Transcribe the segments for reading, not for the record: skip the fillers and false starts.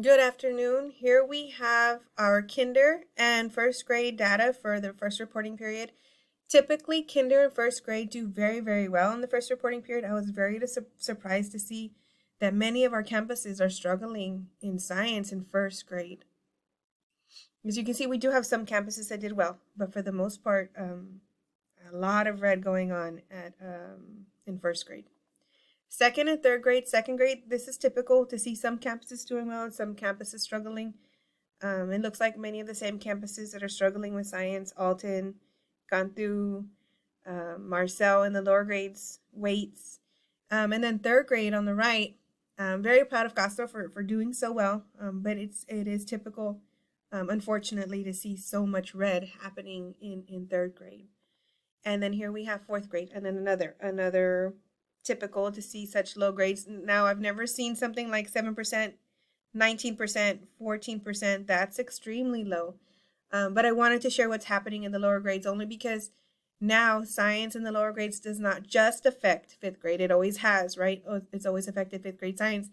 Good afternoon. Here we have our kinder and first grade data for the first reporting period. Typically, kinder and first grade do very, very well in the first reporting period. I was very surprised to see that many of our campuses are struggling in science in first grade. As you can see, we do have some campuses that did well, but for the most part, a lot of red going on at in first grade. Second and third grade, second grade, this is typical to see some campuses doing well and some campuses struggling. It looks like many of the same campuses that are struggling with science, Alton, Cantu, Marcel in the lower grades, Waits. And then third grade on the right, I'm very proud of Castro for doing so well, but it is typical, unfortunately, to see so much red happening in third grade. And then here we have fourth grade, and then another typical to see such low grades. Now, I've never seen something like 7%, 19%, 14%. That's extremely low. But I wanted to share what's happening in the lower grades only because now science in the lower grades does not just affect fifth grade. It always has, right? It's always affected fifth grade science.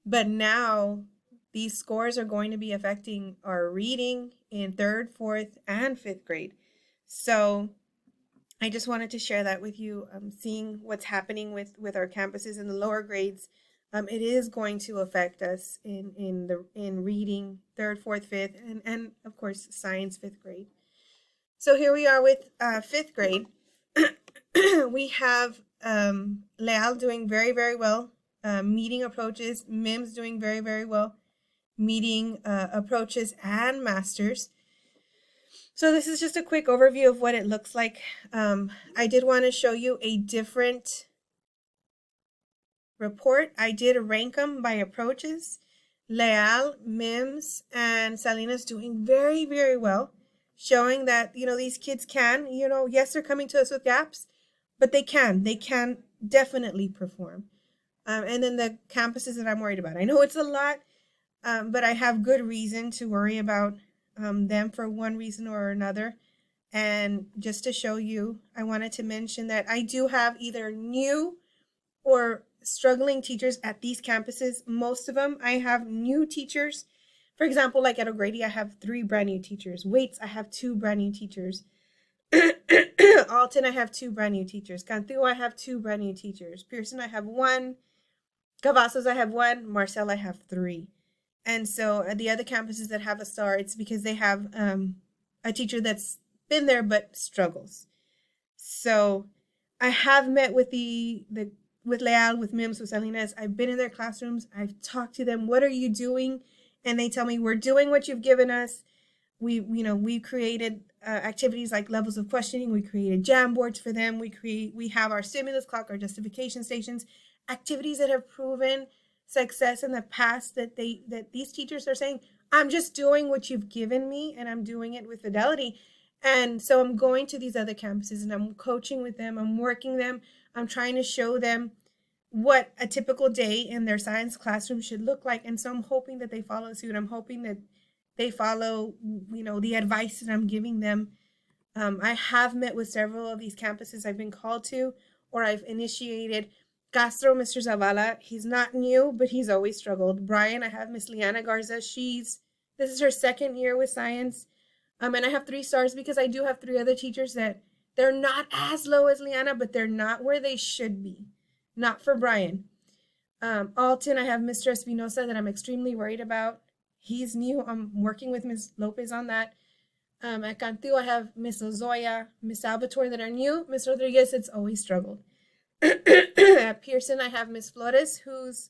But now these scores are going to be affecting our reading in third, fourth, and fifth grade. So I just wanted to share that with you. Seeing what's happening with our campuses in the lower grades, it is going to affect us in reading third, fourth, fifth, and of course science fifth grade. So here we are with fifth grade. We have Leal doing very, very well, meeting approaches. Mims doing very, very well, meeting approaches and masters. So this is just a quick overview of what it looks like. I did want to show you a different report. I did rank them by approaches. Leal, Mims, and Salinas doing very, very well, showing that, these kids can, yes, they're coming to us with gaps, but they can definitely perform. And then the campuses that I'm worried about. I know it's a lot, but I have good reason to worry about them for one reason or another. And just to show you, I wanted to mention that I do have either new or struggling teachers at these campuses. Most of them, I have new teachers. For example, like at O'Grady, I have 3 brand new teachers. Waits, I have 2 brand new teachers. Alton, I have 2 brand new teachers. Cantu, I have 2 brand new teachers. Pearson, I have 1. Cavazos, I have 1. Marcel, I have 3. And so at the other campuses that have a star, it's because they have a teacher that's been there but struggles. So I have met with with Leal, with Mims, with Salinas. I've been in their classrooms. I've talked to them. What are you doing? And they tell me, we're doing what you've given us. We created activities like levels of questioning. We created jam boards for them. We have our stimulus clock, our justification stations, activities that have proven success in the past that these teachers are saying, I'm just doing what you've given me and I'm doing it with fidelity. And so I'm going to these other campuses and I'm coaching with them. I'm working them. I'm trying to show them what a typical day in their science classroom should look like. And so I'm hoping that they follow suit. I'm hoping that they follow, the advice that I'm giving them. I have met with several of these campuses I've been called to or I've initiated. Castro, Mr. Zavala, he's not new, but he's always struggled. Brian, I have Miss Liana Garza. This is her second year with science. And I have 3 stars because I do have 3 other teachers that they're not as low as Liana, but they're not where they should be. Not for Brian. Alton, I have Mr. Espinosa that I'm extremely worried about. He's new. I'm working with Miss Lopez on that. At Cantu, I have Miss Lozoya, Miss Salvatore that are new. Miss Rodriguez, it's always struggled. At Pearson, I have Miss Flores, who's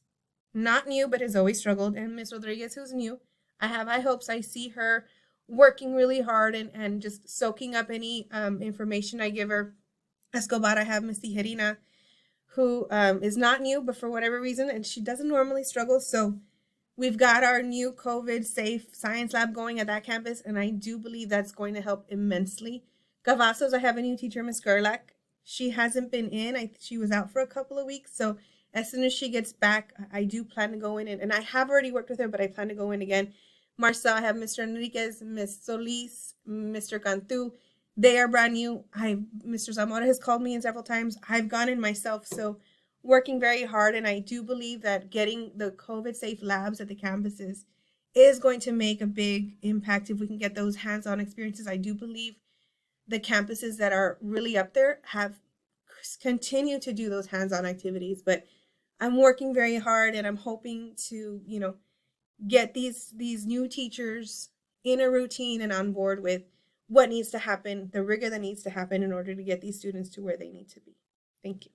not new, but has always struggled, and Miss Rodriguez, who's new. I have high hopes. I see her working really hard and just soaking up any information I give her. Escobar, I have Miss Tijerina, who is not new, but for whatever reason, and she doesn't normally struggle. So we've got our new COVID safe science lab going at that campus, and I do believe that's going to help immensely. Cavazos, I have a new teacher, Miss Gerlach. She hasn't been in. She was out for a couple of weeks. So as soon as she gets back, I do plan to go in. And I have already worked with her, but I plan to go in again. Marcel, I have Mr. Enriquez, Miss Solis, Mr. Cantu. They are brand new. Mr. Zamora has called me in several times. I've gone in myself. So working very hard. And I do believe that getting the COVID safe labs at the campuses is going to make a big impact if we can get those hands-on experiences. I do believe the campuses that are really up there have continued to do those hands-on activities, but I'm working very hard and I'm hoping to, get these new teachers in a routine and on board with what needs to happen, the rigor that needs to happen in order to get these students to where they need to be. Thank you.